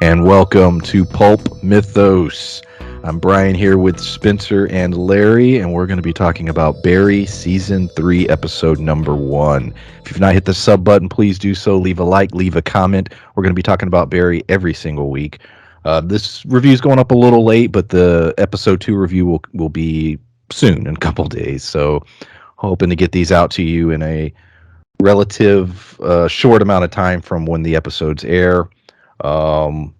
and welcome to Pulp Mythos. I'm Brian here with Spencer and Larry, and we're going to be talking about Barry Season 3, Episode number 1. If you've not hit the sub button, please do so. Leave a like, leave a comment. We're going to be talking about Barry every single week. This review is going up a little late, but the Episode 2 review will be soon, in a couple days. So, hoping to get these out to you in a relative short amount of time from when the episodes air. Um,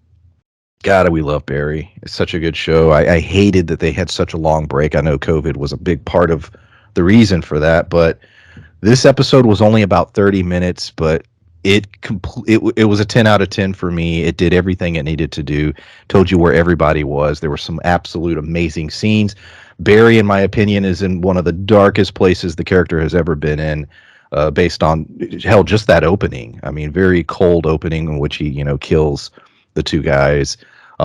God, we love Barry. It's such a good show. I hated that they had such a long break. I know COVID was a big part of the reason for that, but this episode was only about 30 minutes, but it was a 10 out of 10 for me. It did everything it needed to do. Told you where everybody was. There were some absolute amazing scenes. Barry, in my opinion, is in one of the darkest places the character has ever been in. Based on hell, just that opening. I mean, very cold opening in which he, kills the two guys.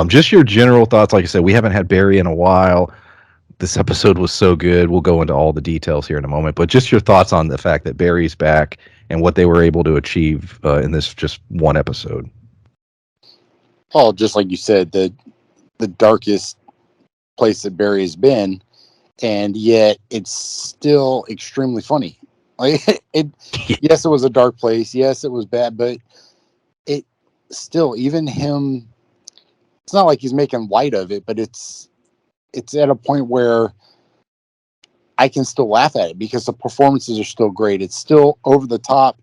Just your general thoughts. Like I said, we haven't had Barry in a while. This episode was so good. We'll go into all the details here in a moment, but just your thoughts on the fact that Barry's back and what they were able to achieve in this just one episode. Oh, just like you said, the darkest place that Barry has been, and yet it's still extremely funny. Like yes, it was a dark place. Yes, it was bad, but it still, even him, it's not like he's making light of it, but it's at a point where I can still laugh at it because the performances are still great. It's still over the top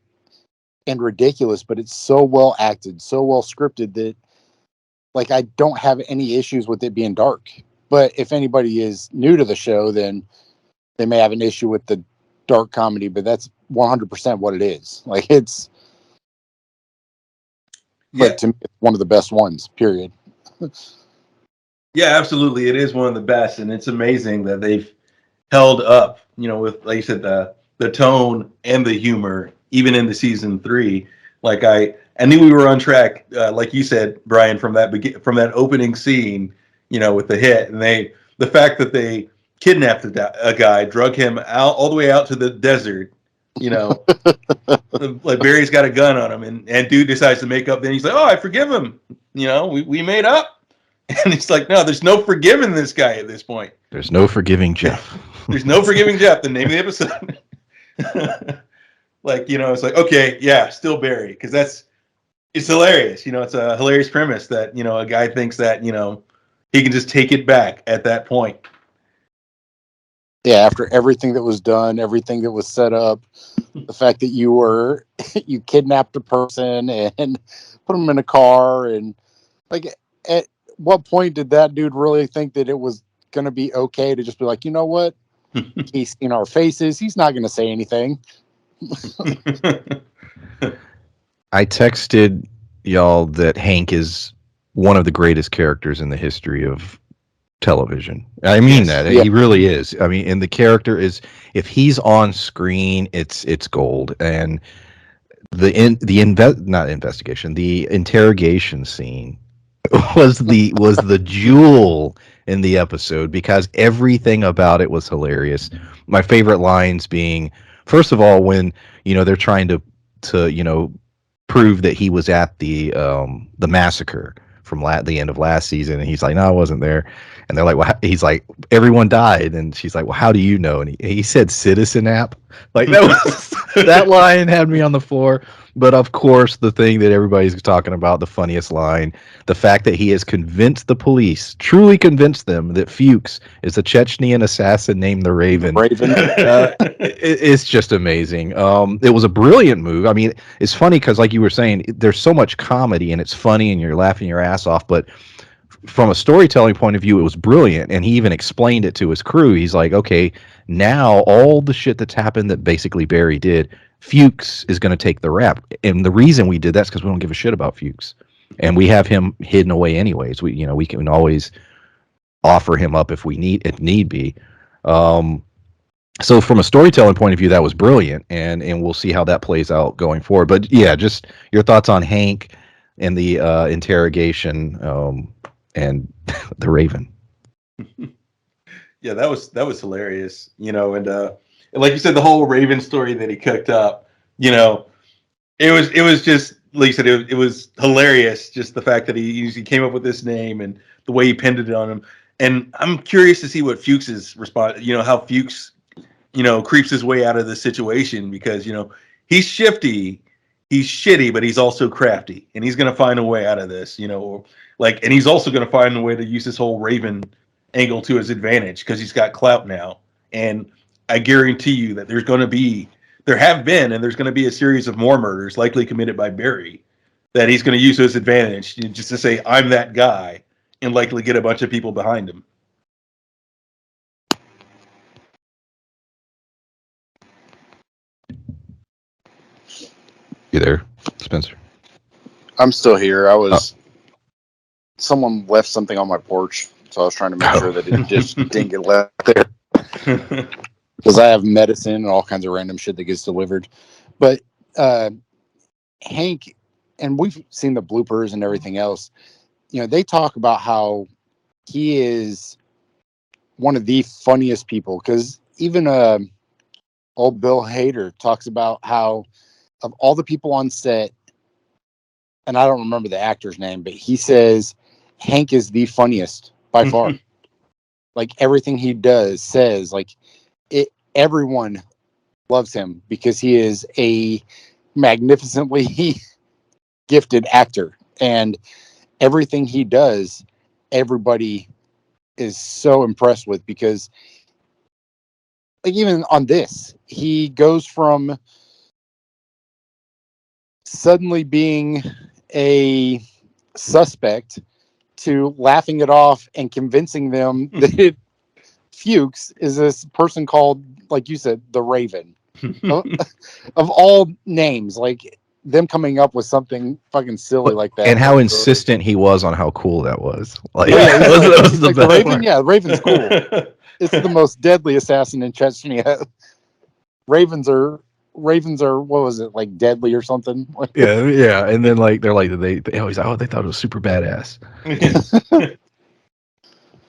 and ridiculous, but it's so well acted, so well scripted that like I don't have any issues with it being dark. But if anybody is new to the show, then they may have an issue with the dark comedy, but that's 100% what it is. Like but to me, it's one of the best ones, period. Yeah, absolutely. It is one of the best, and it's amazing that they've held up, with, like you said, the tone and the humor, even into season 3. Like I knew we were on track, like you said, Brian, from that opening scene, with the hit, and the fact that they kidnapped a guy, drug him out all the way out to the desert, like Barry's got a gun on him, and dude decides to make up. Then he's like, "Oh, I forgive him. We made up." And he's like, "No, there's no forgiving this guy at this point. There's no forgiving Jeff. There's no forgiving Jeff." The name of the episode. It's like, okay, yeah, still Barry, because it's hilarious. It's a hilarious premise that a guy thinks that he can just take it back at that point. Yeah, after everything that was done, everything that was set up, the fact that you kidnapped a person and put him in a car, and like, at what point did that dude really think that it was going to be okay to just be like, you know what? He's seen our faces. He's not going to say anything. I texted y'all that Hank is one of the greatest characters in the history of television. I mean that. Yeah. He really is. I mean, and the character is, if he's on screen, it's gold. And the interrogation scene was the jewel in the episode because everything about it was hilarious. My favorite lines being, first of all, when they're trying to prove that he was at the massacre from the end of last season, and he's like, "No, I wasn't there." And they're like, "Well," he's like, "Everyone died," and she's like, "Well, how do you know?" And he said, "Citizen app." Like that was that line had me on the floor. But of course, the thing that everybody's talking about, the funniest line, the fact that he has convinced the police, truly convinced them, that Fuchs is a Chechnyan assassin named the Raven. It's just amazing. It was a brilliant move. I mean, it's funny because, like you were saying, there's so much comedy and it's funny and you're laughing your ass off. But from a storytelling point of view, it was brilliant. And he even explained it to his crew. He's like, okay, now all the shit that's happened that basically Barry did, Fuchs is going to take the rap. And the reason we did that is because we don't give a shit about Fuchs. And we have him hidden away anyways. We can always offer him up if need be. So from a storytelling point of view, that was brilliant. And we'll see how that plays out going forward. But yeah, just your thoughts on Hank and the interrogation and the Raven. Yeah, that was hilarious, and like you said, the whole Raven story that he cooked up, it was just like you said, it was hilarious. Just the fact that he came up with this name and the way he pinned it on him. And I'm curious to see what Fuchs's response. How Fuchs, creeps his way out of this situation because he's shifty, he's shitty, but he's also crafty, and he's gonna find a way out of this. And he's also gonna find a way to use this whole Raven angle to his advantage because he's got clout now. And I guarantee you that there have been, and there's going to be a series of more murders likely committed by Barry that he's going to use to his advantage just to say, I'm that guy, and likely get a bunch of people behind him. You there, Spencer? I'm still here. Someone left something on my porch, so I was trying to make sure that it just didn't get left there. Because I have medicine and all kinds of random shit that gets delivered. But Hank, and we've seen the bloopers and everything else, they talk about how he is one of the funniest people. Because even old Bill Hader talks about how of all the people on set, and I don't remember the actor's name, but he says Hank is the funniest by far. Like everything he says, like everyone loves him because he is a magnificently gifted actor, and everything he does, everybody is so impressed with because, like, even on this, he goes from suddenly being a suspect to laughing it off and convincing them that Fuchs is this person called, like you said, the Raven. of all names, like them coming up with something fucking silly like that. And how insistent he was on how cool that was. Like, yeah, that was the like best the Raven. part. Yeah, the Raven's cool. It's the most deadly assassin in Chechnya. Ravens are what was it, like deadly or something? Yeah. And then they're like they always they thought it was super badass.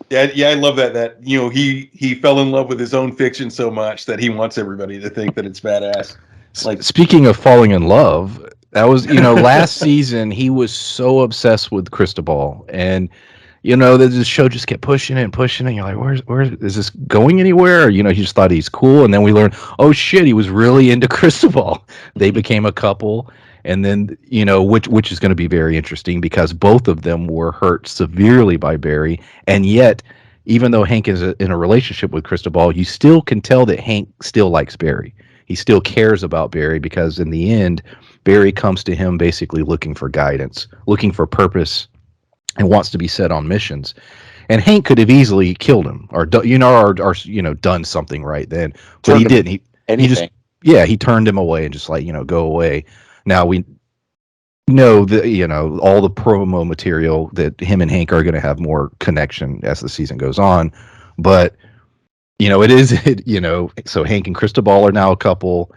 Yeah, I love that he fell in love with his own fiction so much that he wants everybody to think that it's badass. Like, speaking of falling in love, that was last season he was so obsessed with Cristobal, and the show just kept pushing it and pushing it. And you're like, where is this going anywhere? Or, he just thought he's cool, and then we learned, oh shit, he was really into Cristobal. They became a couple, and then which is going to be very interesting because both of them were hurt severely by Barry, and yet even though Hank is in a relationship with Cristobal, you still can tell that Hank still likes Barry. He still cares about Barry because in the end, Barry comes to him basically looking for guidance, looking for purpose, and wants to be set on missions. And Hank could have easily killed him or done something right then, but he didn't. He just he turned him away and just go away. Now we know that all the promo material that him and Hank are going to have more connection as the season goes on, but it is so Hank and Cristobal are now a couple.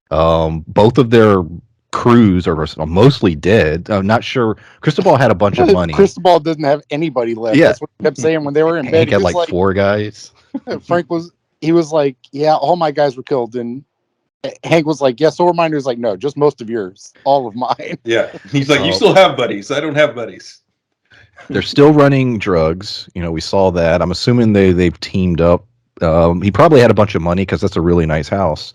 Both of their crews are mostly dead. I'm not sure. Cristobal had a bunch of money. Cristobal doesn't have anybody left. Yeah. That's what he kept saying when they were in bed. Hank had like 4 guys. Frank was like, yeah, all my guys were killed. And Hank was like, yeah, so were mine. He was like, no, just most of yours. All of mine. Yeah. He's like, you still have buddies. I don't have buddies. They're still running drugs. We saw that. I'm assuming they've teamed up. He probably had a bunch of money because that's a really nice house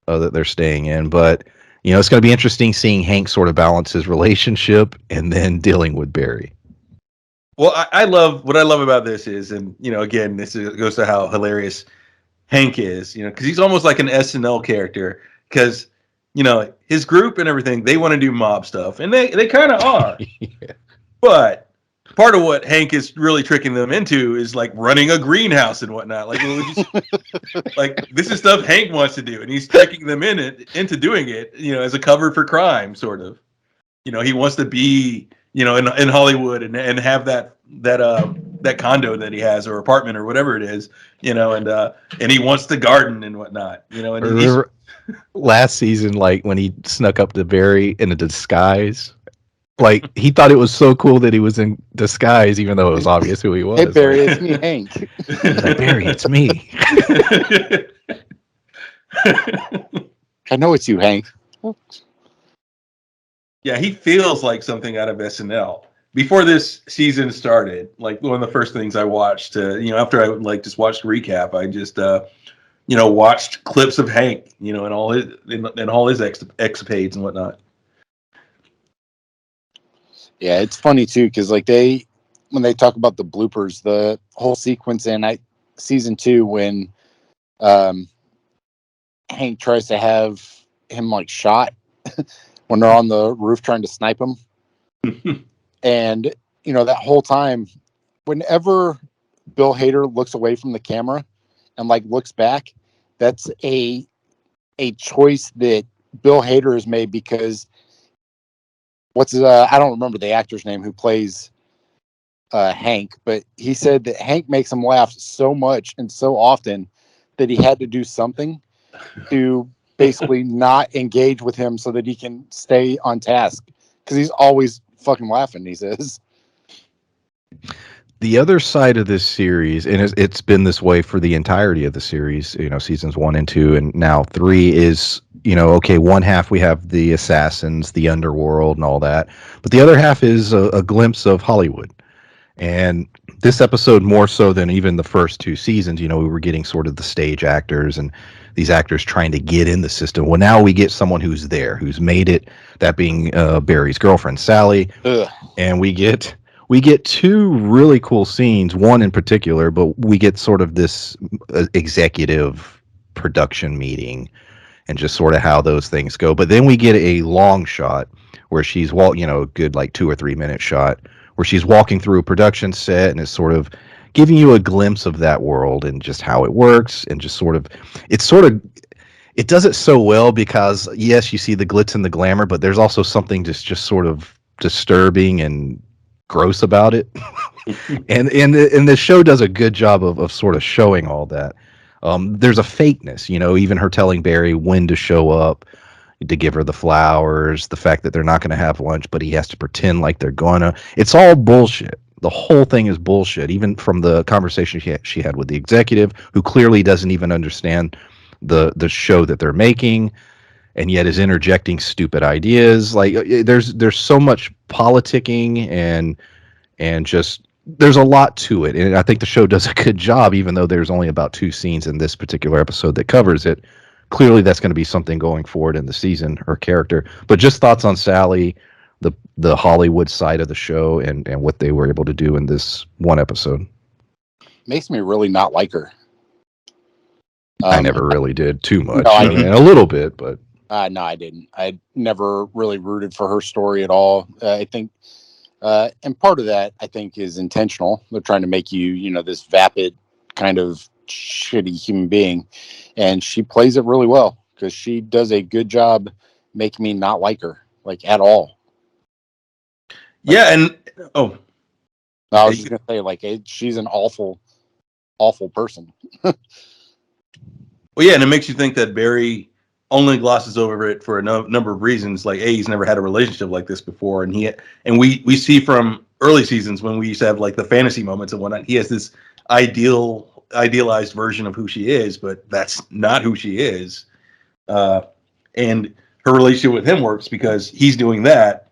that they're staying in. But it's going to be interesting seeing Hank sort of balance his relationship and then dealing with Barry. Well, I love what I love about this is, and again, goes to how hilarious Hank is. Because he's almost like an SNL character. Because his group and everything, they want to do mob stuff, and they kind of are. Yeah. But part of what Hank is really tricking them into is like running a greenhouse and whatnot. Like, like this is stuff Hank wants to do, and he's tricking them into doing it. As a cover for crime, sort of. He wants to be in Hollywood and have that condo that he has or apartment or whatever it is. And he wants to garden and whatnot. And remember last season, like when he snuck up to Barry in a disguise. Like he thought it was so cool that he was in disguise, even though it was obvious who he was. Hey Barry, it's me, Hank. He's like, Barry, it's me. I know it's you, Hank. Yeah, he feels like something out of SNL. Before this season started, like one of the first things I watched, after I like just watched recap, I just watched clips of Hank, and all his escapades and whatnot. Yeah, it's funny too because like when they talk about the bloopers, the whole sequence in season 2 when um, Hank tries to have him like shot when they're on the roof trying to snipe him, and that whole time, whenever Bill Hader looks away from the camera and like looks back, that's a choice that Bill Hader has made because I don't remember the actor's name who plays Hank, but he said that Hank makes him laugh so much and so often that he had to do something to basically not engage with him so that he can stay on task because he's always fucking laughing. He says, The other side of this series, and it's been this way for the entirety of the series, seasons 1 and 2, and now 3 is, okay, one half we have the assassins, the underworld, and all that, but the other half is a glimpse of Hollywood. And this episode, more so than even the first 2 seasons, we were getting sort of the stage actors and these actors trying to get in the system. Well, now we get someone who's there, who's made it. That being Barry's girlfriend, Sally, ugh. and we get 2 really cool scenes. One in particular, but we get sort of this executive production meeting and just sort of how those things go. But then we get a long shot where she's a good like 2 or 3 minute shot where she's walking through a production set and is sort of giving you a glimpse of that world and just how it works and just it does it so well because yes, you see the glitz and the glamour, but there's also something just sort of disturbing and gross about it. and the show does a good job of sort of showing all that. There's a fakeness, even her telling Barry when to show up to give her the flowers, the fact that they're not going to have lunch, but he has to pretend like they're gonna. It's all bullshit. The whole thing is bullshit, even from the conversation she had with the executive, who clearly doesn't even understand the show that they're making, and yet is interjecting stupid ideas. Like there's so much politicking and just there's a lot to it, and I think the show does a good job, even though there's only about 2 scenes in this particular episode that covers it. Clearly, that's going to be something going forward in the season, her character. But just thoughts on Sally, the Hollywood side of the show, and what they were able to do in this one episode. Makes me really not like her. I never really did too much. No, I mean, a little bit, but no, I didn't. I never really rooted for her story at all. I think, and part of that I think is intentional. They're trying to make you, this vapid kind of shitty human being, and she plays it really well because she does a good job making me not like her like at all. Yeah, and oh, I was just gonna say like she's an awful person. well, yeah, and it makes you think that Barry only glosses over it for a number of reasons. Like, he's never had a relationship like this before, and we see from early seasons when we used to have like the fantasy moments and whatnot. He has this idealized version of who she is, but that's not who she is. And her relationship with him works because he's doing that,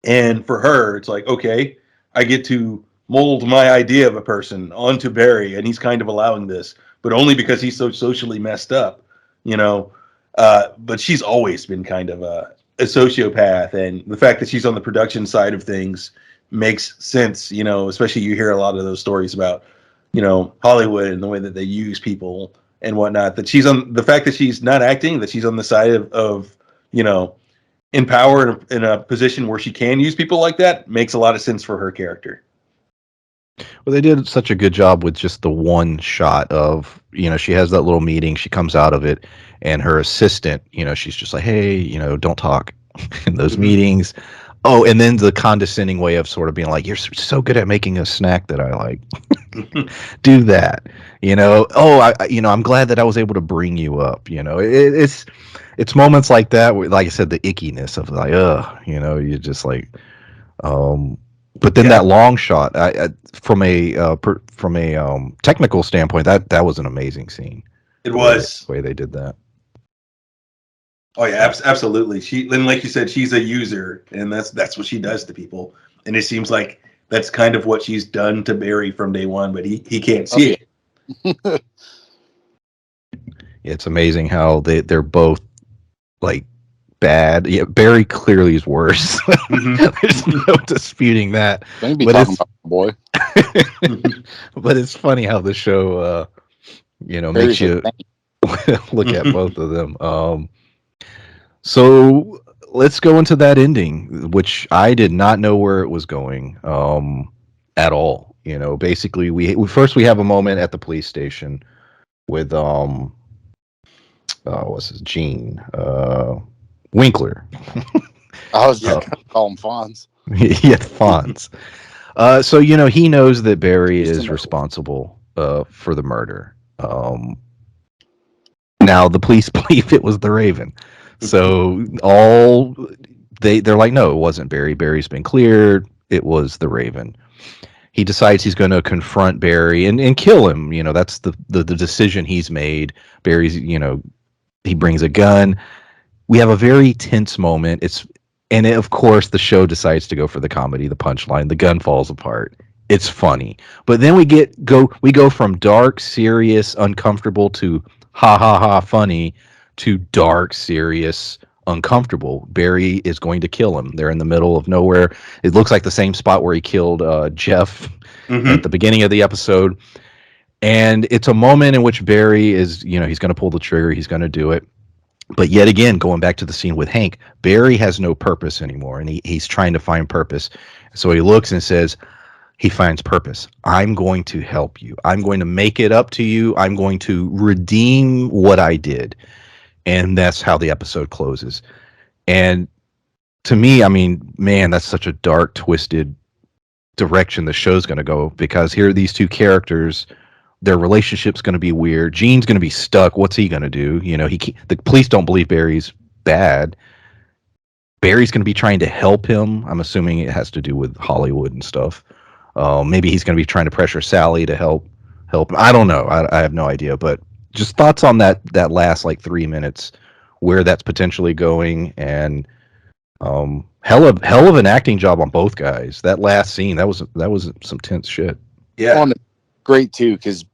and for her, it's like, okay, I get to mold my idea of a person onto Barry, and he's kind of allowing this, but only because he's so socially messed up, you know. But she's always been kind of a sociopath, and the fact that she's on the production side of things makes sense, especially you hear a lot of those stories about, Hollywood and the way that they use people and whatnot. That she's on the fact that she's not acting, that she's on the side of in power in a position where she can use people like that makes a lot of sense for her character. well, they did such a good job with just the one shot of, she has that little meeting, she comes out of it, and her assistant, she's just like, hey, don't talk in those meetings. Oh, and then the condescending way of sort of being like, you're so good at making a snack that I like. Do that. Oh, I'm glad that I was able to bring you up. It's moments like that where, like I said, the ickiness of like, you're just like, but then that long shot, from a technical standpoint, that was an amazing scene. It was the way they did that. Oh yeah, absolutely. She, and like you said, she's a user, and that's what she does to people. And it seems like that's kind of what she's done to Barry from day one, but he can't Oh see it. yeah. It's amazing how they're both like bad. Yeah, Barry clearly is worse. There's no disputing that. Don't be But talking it's about my boy. but it's funny how the show makes Barry's a you saint. look at both of them. So let's go into that ending, which I did not know where it was going at all. Basically we have a moment at the police station with what's his Gene Winkler. I was just Uh, gonna call him Fonz. yeah, Fonz. So he knows that Barry Just to is know. responsible for the murder. Now the police believe it was the Raven. So they're like, no, it wasn't Barry. Barry's been cleared. It was the Raven. He decides he's going to confront Barry and kill him. That's the decision he's made. Barry's, he brings a gun. We have a very tense moment. Of course the show decides to go for the comedy, the punchline. The gun falls apart. It's funny, but then we go from dark, serious, uncomfortable to ha ha ha funny to dark, serious, uncomfortable. Barry is going to kill him. They're in the middle of nowhere. It looks like the same spot where he killed Jeff at the beginning of the episode. And it's a moment in which Barry is, he's going to pull the trigger. He's going to do it. But yet again, going back to the scene with Hank, Barry has no purpose anymore, and he's trying to find purpose. So he looks and says, he finds purpose. I'm going to help you. I'm going to make it up to you. I'm going to redeem what I did. And that's how the episode closes. And to me, I mean, man, that's such a dark, twisted direction the show's going to go, because here are these two characters. Their relationship's going to be weird. Gene's going to be stuck. What's he going to do? The police don't believe Barry's bad. Barry's going to be trying to help him. I'm assuming it has to do with Hollywood and stuff. Maybe he's going to be trying to pressure Sally to help him. I don't know. I have no idea. But just thoughts on that last like 3 minutes, where that's potentially going, and hell of an acting job on both guys. That last scene, that was some tense shit. Yeah. Well, great too, because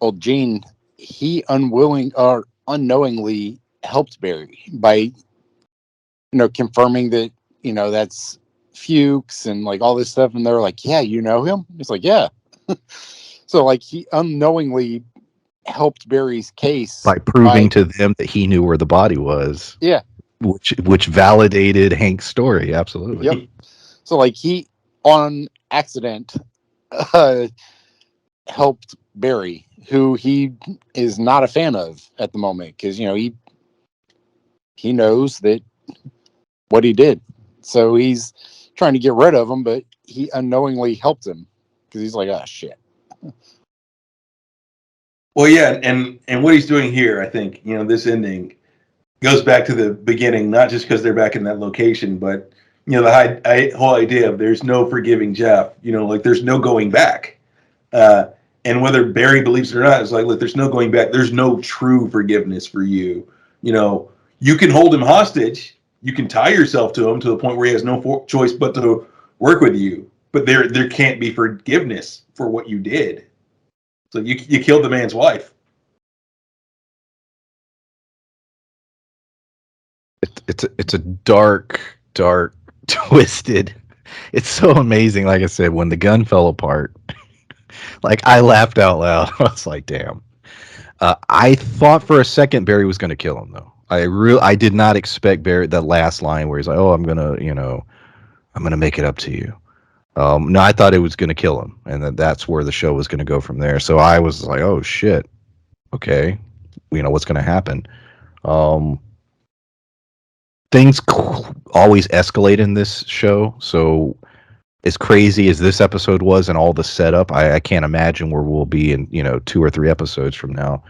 old Gene, he unwilling or unknowingly helped Barry by confirming that that's Fuchs and like all this stuff, and they're like, yeah, you know him. It's like, yeah. So like he unknowingly helped Barry's case By proving to them that he knew where the body was. Yeah. Which validated Hank's story. Absolutely. Yep. So like he on accident uh, helped Barry, who he is not a fan of at the moment, because he knows that what he did, so he's trying to get rid of him, but he unknowingly helped him because he's like, oh shit. Well, yeah, and what he's doing here, I think, this ending goes back to the beginning, not just because they're back in that location, but the whole idea of there's no forgiving Jeff, like there's no going back. And whether Barry believes it or not, it's like, look, there's no going back. There's no true forgiveness for you. You can hold him hostage. You can tie yourself to him to the point where he has no choice but to work with you. But there can't be forgiveness for what you did. So you killed the man's wife. It's a dark, twisted. It's so amazing. Like I said, when the gun fell apart, like I laughed out loud. I was like, "Damn!" I thought for a second Barry was going to kill him, though. I did not expect Barry, that last line where he's like, "Oh, I'm gonna make it up to you." No, I thought it was going to kill him, and that's where the show was going to go from there. So I was like, "Oh shit, okay, what's going to happen?" Things always escalate in this show, so as crazy as this episode was and all the setup, I can't imagine where we'll be in 2 or 3 episodes from now.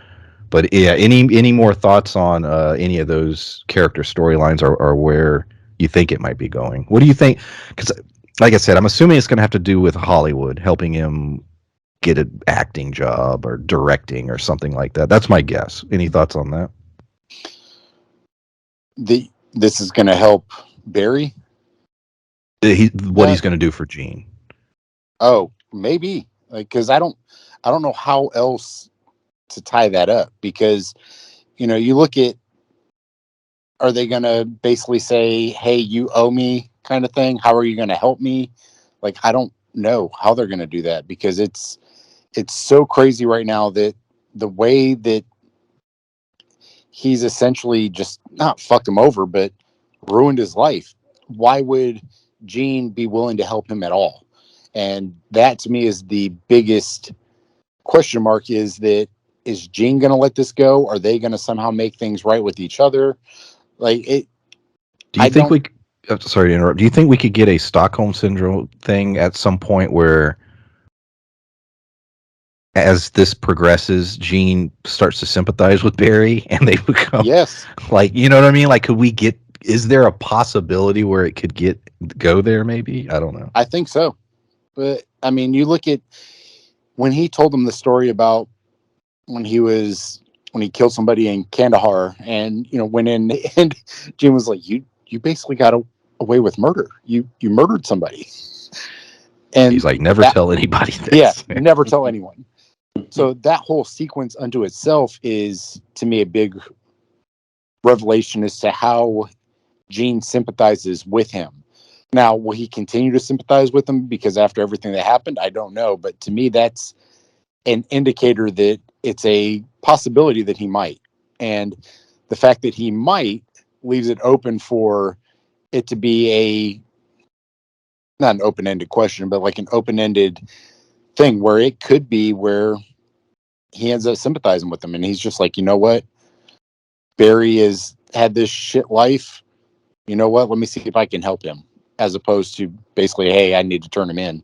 But yeah, any more thoughts on any of those character storylines, or where you think it might be going? What do you think? Because like I said, I'm assuming it's going to have to do with Hollywood helping him get an acting job or directing or something like that. That's my guess. Any thoughts on that? this is going to help Barry. What he's going to do for Gene. Oh, maybe, because I don't know how else to tie that up, because you look at, are they going to basically say, hey, you owe me, kind of thing? How are you going to help me? Like, I don't know how they're going to do that, because it's so crazy right now that the way that he's essentially just not fucked him over, but ruined his life. Why would Gene be willing to help him at all? And that to me is the biggest question mark, is Gene going to let this go? Are they going to somehow make things right with each other? Like it. Do you think we? Sorry to interrupt. Do you think we could get a Stockholm syndrome thing at some point where, as this progresses, Gene starts to sympathize with Barry, and they become like, you know what I mean? Like, could we get? Is there a possibility where it could go there? Maybe, I don't know. I think so, but I mean, you look at when he told them the story about when he killed somebody in Kandahar, and went in, and Jim was like, you basically got away with murder. You murdered somebody. And he's like, never tell anybody this. Yeah, never tell anyone. So that whole sequence unto itself is, to me, a big revelation as to how Gene sympathizes with him. Now, will he continue to sympathize with him? Because after everything that happened, I don't know. But to me, that's an indicator that it's a possibility that he might. And the fact that he might leaves it open for it to be not an open-ended question, but like an open-ended thing where it could be where he ends up sympathizing with him. And he's just like, you know what? Barry has had this shit life. You know what? Let me see if I can help him, as opposed to basically, hey, I need to turn him in.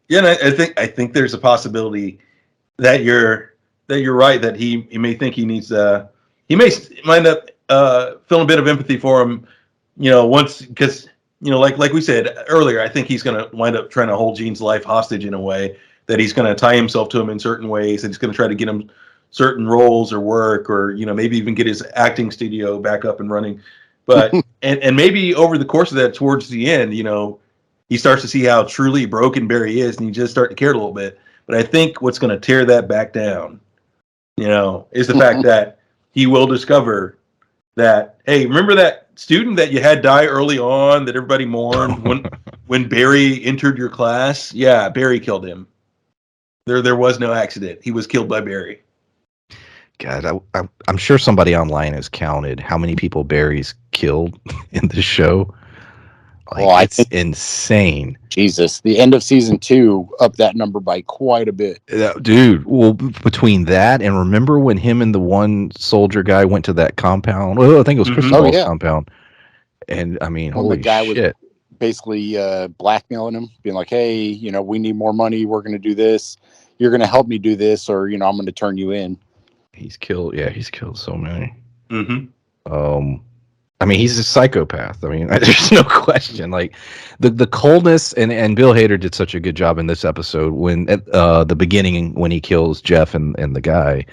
Yeah, and I think there's a possibility that you're right, that he may think he needs he may wind up feeling a bit of empathy for him, once, because like we said earlier, I think he's going to wind up trying to hold Gene's life hostage in a way that he's going to tie himself to him in certain ways, and he's going to try to get him certain roles or work, or maybe even get his acting studio back up and running. But and maybe over the course of that, towards the end, he starts to see how truly broken Barry is, and he just start to care a little bit. But I think what's going to tear that back down, is the fact that he will discover that, hey, remember that student that you had die early on that everybody mourned when Barry entered your class? Yeah, Barry killed him. There was no accident. He was killed by Barry. God, I'm sure somebody online has counted how many people Barry's killed in the show. Like, it's insane. Jesus, the end of season 2 upped that number by quite a bit. Dude, well, between that and remember when him and the one soldier guy went to that compound? Well, I think it was Cristobal's compound. And I mean, when holy the guy shit. was basically blackmailing him, being like, hey, we need more money. We're going to do this. You're going to help me do this, or, I'm going to turn you in. He's killed so many. Mm-hmm. I mean, he's a psychopath. I mean, there's no question. Like the coldness, and Bill Hader did such a good job in this episode when at the beginning, when he kills Jeff and the guy,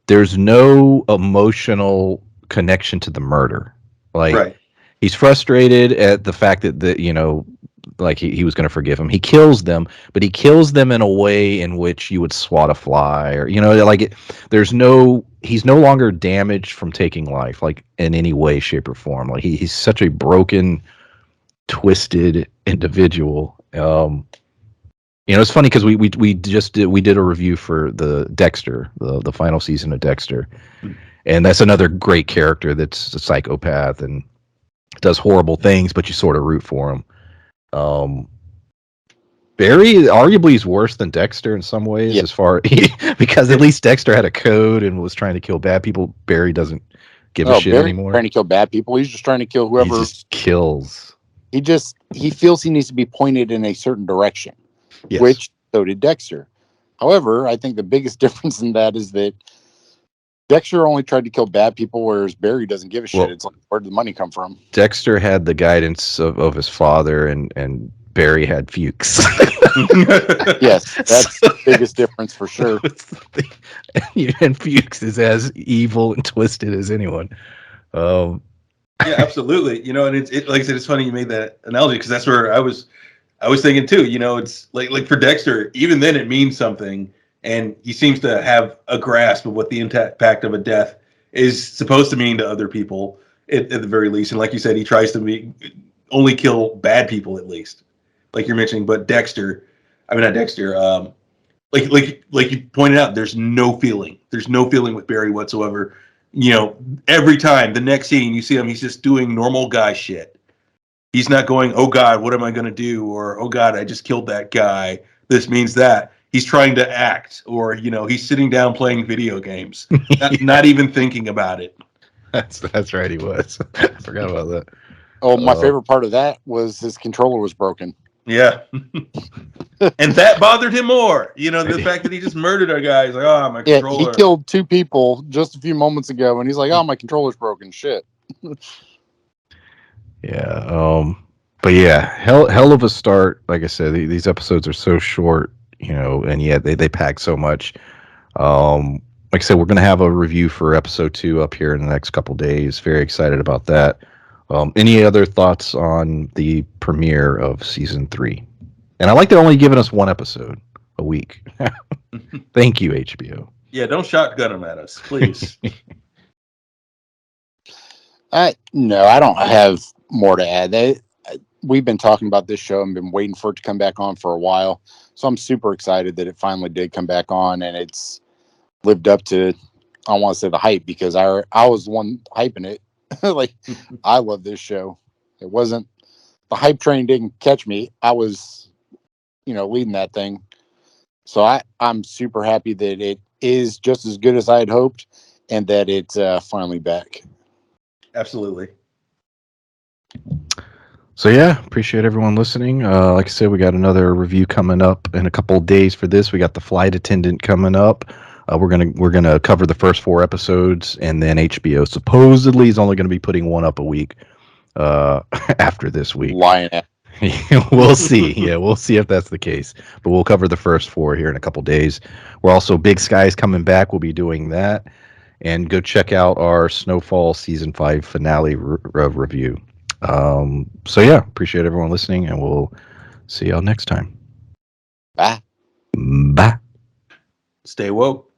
there's no emotional connection to the murder. Like, he's frustrated at the fact that like he was going to forgive him. He kills them, but he kills them in a way in which you would swat a fly, or like he's no longer damaged from taking life, like in any way, shape, or form. Like he's such a broken, twisted individual. It's funny because we did a review for the Dexter, the final season of Dexter, and that's another great character that's a psychopath and does horrible things, but you sort of root for him. Barry arguably is worse than Dexter in some ways, because at least Dexter had a code and was trying to kill bad people. Barry doesn't give a shit anymore. Trying to kill bad people. He's just trying to kill whoever. He just kills. He feels he needs to be pointed in a certain direction, yes. Which so did Dexter. However, I think the biggest difference in that is that Dexter only tried to kill bad people, whereas Barry doesn't give a shit. It's like, where did the money come from? Dexter had the guidance of his father, and Barry had Fuchs. Yes, that's the biggest difference for sure. And Fuchs is as evil and twisted as anyone. Yeah, absolutely. And it like I said, it's funny you made that analogy because that's where I was thinking too. It's like for Dexter, even then it means something, and he seems to have a grasp of what the impact of a death is supposed to mean to other people at the very least. And like you said, he tries to only kill bad people at least, like you're mentioning. But Dexter, I mean not Dexter. Like you pointed out, there's no feeling. There's no feeling with Barry whatsoever. Every time the next scene you see him, he's just doing normal guy shit. He's not going, oh God, what am I going to do? Or, oh God, I just killed that guy. This means that. He's trying to act, or, he's sitting down playing video games, not even thinking about it. That's right, he was. I forgot about that. Oh, my favorite part of that was his controller was broken. Yeah. And that bothered him more. The fact that he just murdered a guy. He's like, oh, my controller. Yeah, he killed 2 people just a few moments ago, and he's like, oh, my controller's broken. Shit. Yeah. But yeah, hell of a start. Like I said, these episodes are so short, and yet they pack so much. Like I said, we're going to have a review for episode 2 up here in the next couple days. Very excited about that. Any other thoughts on the premiere of season 3? And I like they're only giving us 1 episode a week. Thank you, HBO. Yeah, don't shotgun them at us, please. No, I don't have more to add. We've been talking about this show and been waiting for it to come back on for a while. So I'm super excited that it finally did come back on, and it's lived up to, I don't want to say the hype, because I was the one hyping it. Like, I love this show. It wasn't, the hype train didn't catch me. I was, leading that thing. So I'm super happy that it is just as good as I had hoped, and that it's finally back. Absolutely. So yeah, appreciate everyone listening. Like I said, we got another review coming up in a couple of days for this. We got the Flight Attendant coming up. We're gonna cover the first 4 episodes, and then HBO supposedly is only going to be putting 1 up a week after this week. Lying at. We'll see. Yeah, we'll see if that's the case. But we'll cover the first 4 here in a couple days. We're also Big Sky's coming back. We'll be doing that, and go check out our Snowfall season 5 finale review. So yeah, appreciate everyone listening, and we'll see y'all next time. Bye. Bye. Stay woke.